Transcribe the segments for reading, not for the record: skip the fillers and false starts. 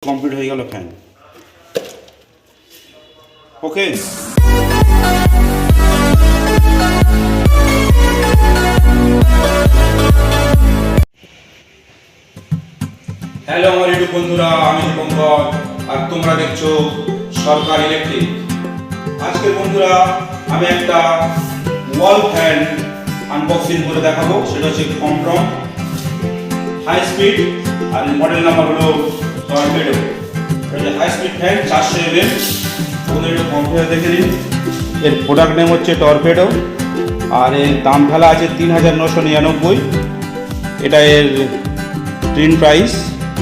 Complete হয়ে গেল fan. ওকে, hello আমার ইউটিউব বন্ধুরা, আমি দীপঙ্কর আর তোমরা দেখছো সরকার ইলেকট্রিক। আজকে বন্ধুরা আমি একটা ওয়াল ফ্যান আনবক্সিং করে দেখাবো। সেটা হচ্ছে কম্পটন হাই স্পিড, আর মডেল নাম্বার হলো টর্পেডো। এটা হাই স্পিড ফ্যান 400 mAh। ওদের একটু কম্পিউটার দেখে নিন। এর প্রোডাক্ট নেম হচ্ছে টর্পেডো, আর এর দাম ফেলা আছে 3999। এটা এর প্রিন্ট প্রাইস,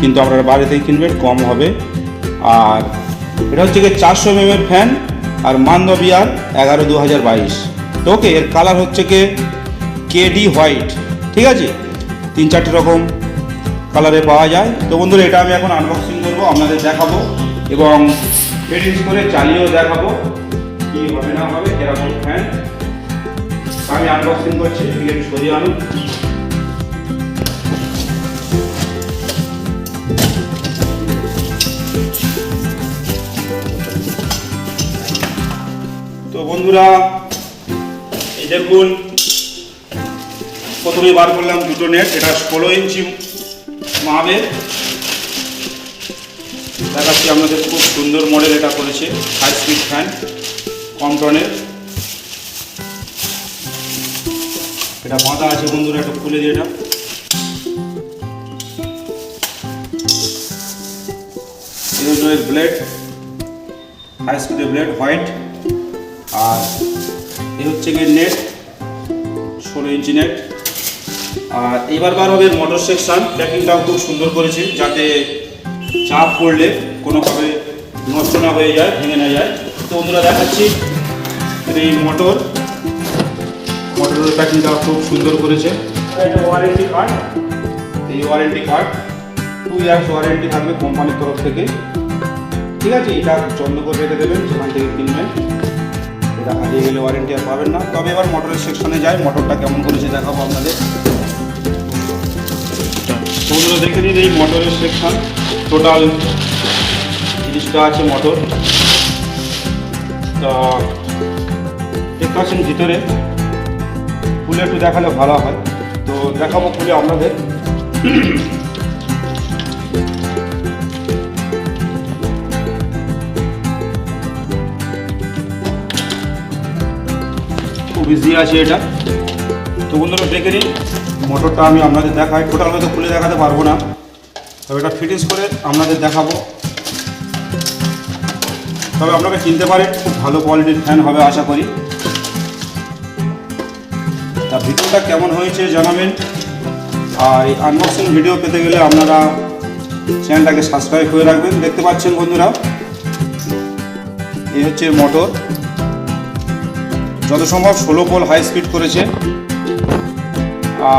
কিন্তু আপনারা বাড়িতে কিনবেন কম হবে। আর এটা হচ্ছে কি 400 mAh ফ্যান, আর মান্য বিয়ার 11/2022। তো ওকে, এর কালার হচ্ছে কি কেডি হোয়াইট, ঠিক আছে? 3-4টে রকম কালারে পাওয়া যায়। তো বন্ধুরা এটা আমি এখন আনবক্সিং করবো, আপনাদের দেখাবো এবং ফিটিংস করে চালিয়েও দেখাবো কি হবে না হবে, এরকম ফ্যান আমি আনবক্সিং করছি। একটু সরিয়ে আনুন। তো বন্ধুরা এই দেখুন, প্রথমে বার করলাম দুটো নেট। এটা 16 ইঞ্চি মাপের, দেখাচ্ছি আপনাদের। খুব সুন্দর মডেল এটা করেছে, হাই স্পিড ফ্যান কম্পটনের। এটা বাঁধা আছে বন্ধুরা, এটা খুলে দিয়ে এটা ব্লেড, হাই স্পিডের ব্লেড হোয়াইট। আর এই হচ্ছে গিয়ে নেট, 16 ইঞ্চি নেট। আর এইবার বার হবে মোটর সেকশন। প্যাকিংটাও খুব সুন্দর করেছে, যাতে চাপ পড়লে কোনোভাবে নষ্ট না হয়ে যায়, ভেঙে না যায়। তো বন্ধুরা দেখাচ্ছি এই মোটরের প্যাকিংটা খুব সুন্দর করেছে। এটা ওয়ারেন্টি কার্ড, এই ওয়ারেন্টি কার্ড 2 ইয়ার্স ওয়ারেন্টি থাকবে কোম্পানির তরফ থেকে, ঠিক আছে? এটা যত্ন করে রেখে দেবেন যেখান থেকে কিনবেন। এটা হারিয়ে গেলে ওয়ারেন্টি আর পাবেন না। তবে এবার মোটরের সেকশনে যাই, মোটরটা কেমন করেছে দেখাবো আপনাদের। বন্ধুরা দেখে নিন এই মোটরের সেকশন। টোটাল 30টা আছে মোটর। তা দেখতে পাচ্ছেন ভিতরে, খুলে একটু দেখালে ভালো হয়। তো দেখাবো খুলে আপনাদের। খুব ইজি আছে এটা। তো বন্ধুরা দেখে নিন মোটরটা, আমি আপনাদের দেখাই। টোটাল হয়তো খুলে দেখাতে পারবো না, তবে এটা ফিটিংস করে আপনাদের দেখাবো। তবে আপনারা কিনতে পারেন, খুব ভালো কোয়ালিটির ফ্যান হবে আশা করি। তা ভিডিওটা কেমন হয়েছে জানাবেন। আর এই আনবক্সিং ভিডিও পেতে গেলে আপনারা চ্যানেলটাকে সাবস্ক্রাইব করে রাখবেন। দেখতে পাচ্ছেন বন্ধুরা, এই হচ্ছে মোটর। যত সম্ভব 16 পোল হাই স্পিড করেছে।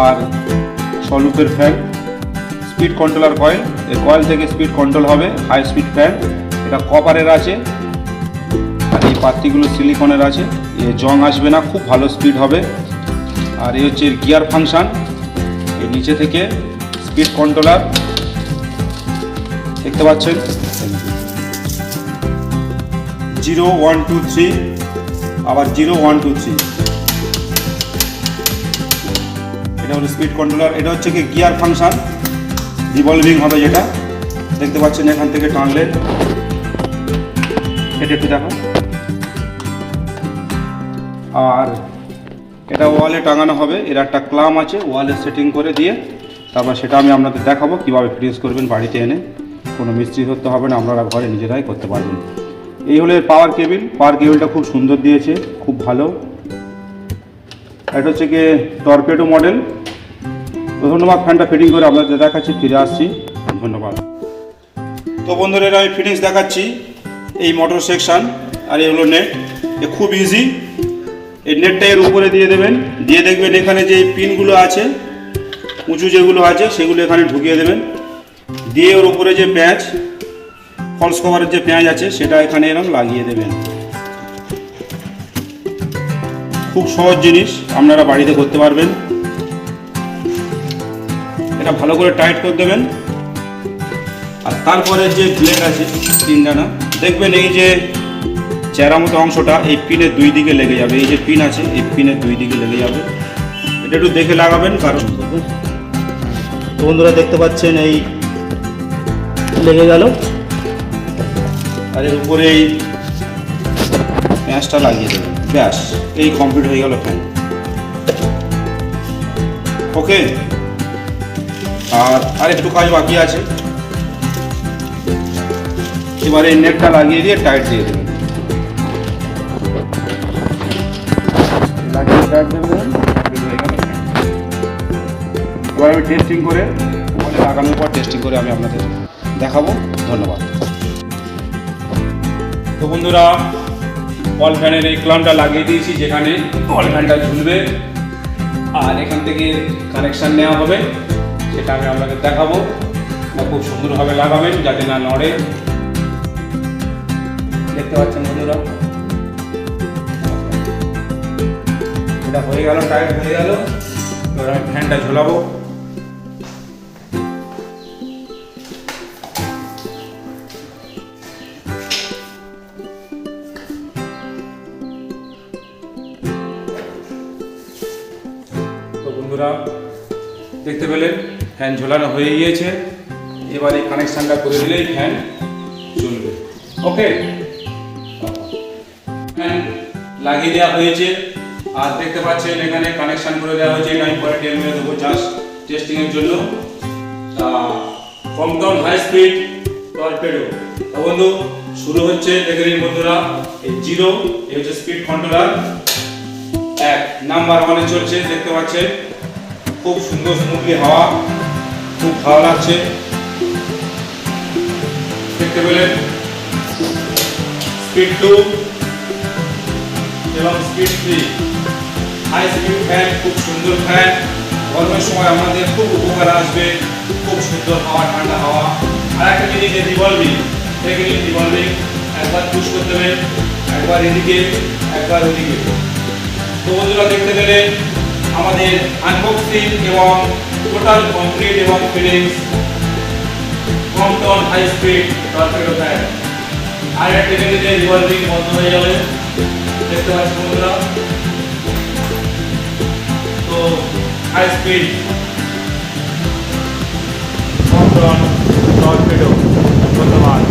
আর সলুপের ফ্যান, স্পিড কন্ট্রোলার কয়েল, এই কয়েল থেকে স্পিড কন্ট্রোল হবে। হাই স্পিড ফ্যান, এটা কপারের আছে, আর এই পাত্তিগুলো সিলিকনের আছে। এ জং আসবে না, খুব ভালো স্পিড হবে। আর এই হচ্ছে গিয়ার ফাংশন, এই নিচে থেকে স্পিড কন্ট্রোলার দেখতে পাচ্ছেন। 0 1 2 3, আবার 0 1 2 3। এটা হলো স্পিড কন্ট্রোলার। এটা হচ্ছে কি গিয়ার ফাংশন, রিভলভিং হবে যেটা দেখতে পাচ্ছেন। এখান থেকে টানলে এটা একটু দেখো। আর এটা ওয়ালে টাঙানো হবে। এর একটা ক্লাম আছে, ওয়ালে সেটিং করে দিয়ে তারপর সেটা আমি আপনাদের দেখাবো কীভাবে ফিটিংস করবেন বাড়িতে এনে। কোনো মিস্ত্রি করতে হবে না, আপনারা ঘরে নিজেরাই করতে পারবেন। এই হলো এর পাওয়ার কেবিল। পাওয়ার কেবিলটা খুব সুন্দর দিয়েছে, খুব ভালো। এটা হচ্ছে কি টর্পেডো মডেল। ধন্যবাদ। ফ্যানটা ফিটিং করে আপনাদের দেখাচ্ছি, ফিরে আসছি। ধন্যবাদ। তো বন্ধুরা আমি ফিটিংস দেখাচ্ছি। এই মোটর সেকশন আর এই হলো নেট। এ খুব ইজি। এই নেটটা এর উপরে দিয়ে দেবেন, দিয়ে দেখবেন এখানে যে পিনগুলো আছে উঁচু যেগুলো আছে সেগুলো এখানে ঢুকিয়ে দেবেন। দিয়ে ওর উপরে যে প্যাঁচ, ফলস কভারের যে প্যাঁচ আছে সেটা এখানে এরকম লাগিয়ে দেবেন। খুব সহজ জিনিস, আপনারা বাড়িতে করতে পারবেন। এটা ভালো করে টাইট করে দেবেন। আর তারপরে যে ব্লেড আছে 3 ডানা, দেখবেন এই যে চেরা মতো অংশটা এই পিনের 2 দিকে লেগে যাবে। এই যে পিন আছে এই পিনের 2 দিকে লেগে যাবে, এটা একটু দেখে লাগাবেন। কারণ তো বন্ধুরা দেখতে পাচ্ছেন এই লেগে গেল, আর এর উপরে এই প্যাঁচটা লাগিয়ে দেবেন, ব্যাস এই কমপ্লিট হয়ে গেল ফ্যান। ওকে, আর একটু কাজ বাকি আছে। এবারে এই নেটটা লাগিয়ে দিয়ে টাইট দিয়ে দেবেন, লাগিয়ে টাইট দেবেন, কমপ্লিট হয়ে গেল। এবার আমি টেস্টিং করে আগামী পর টেস্টিং করে আমি আপনাদের দেখাবো। ধন্যবাদ। তো বন্ধুরা, ওয়াল ফ্যানের এই ক্লাম্পটা লাগিয়ে দিয়েছি যেখানে ওয়াল ফ্যানটা ঝুলবে, আর এখান থেকে কানেকশান নেওয়া হবে, সেটা আমি আপনাদের দেখাবো। খুব সুন্দরভাবে লাগাবেন যাতে না নড়ে। দেখতে পাচ্ছেন বন্ধুরা, এটা হয়ে গেল, টাইট হয়ে গেল। এবার আমি ফ্যানটা ঝোলাবো। তো বন্ধুরা দেখতে পেলেন ফ্যান ঝোলানো হয়ে গিয়েছে। এবার এই কানেকশানটা করে দিলেই ফ্যান চলবে। ওকে, ফ্যান লাগিয়ে দেওয়া হয়েছে, আর দেখতে পাচ্ছেন এখানে কানেকশান করে দেওয়া হয়েছে। এটা আমি পরে টেল মেরে দেবো জাস্ট টেস্টিংয়ের জন্য। Compton high speed torpedo. তো বন্ধু শুরু হচ্ছে, দেখে নিন বন্ধুরা, এই 0 এই হচ্ছে স্পিড কন্ট্রোলার। 1 নাম্বার 1-এ চলছে, দেখতে পাচ্ছেন খুব সুন্দর স্মুথলি হাওয়া, খুব ভালো লাগছে। দেখতে পেলেন স্পিড 2 এবং স্পিড 3। হাই স্পিড ফ্যান, খুব সুন্দর ফ্যান, গরমের সময় আমাদের খুব উপকার আসবে। খুব সুন্দর হাওয়া, ঠান্ডা হাওয়া। আর একটা জিনিস রিভলভিং, দেখে নিন রিভলভিং, একবার পুশ করতে হবে, একবার এদিকে একবার ওদিকে। তো বন্ধুরা দেখতে পেলেন আমাদের আনবক্সিং এবং টোটাল কমপ্লিট এবং fittings Crompton high speed torpedo fan. আর একটা জিনিস রিভলভিং বন্ধ হয়ে যাবে, দেখতে পাচ্ছেন বন্ধুরা। তো হাই স্পিড কম্পটন টর্পেডো। ধন্যবাদ।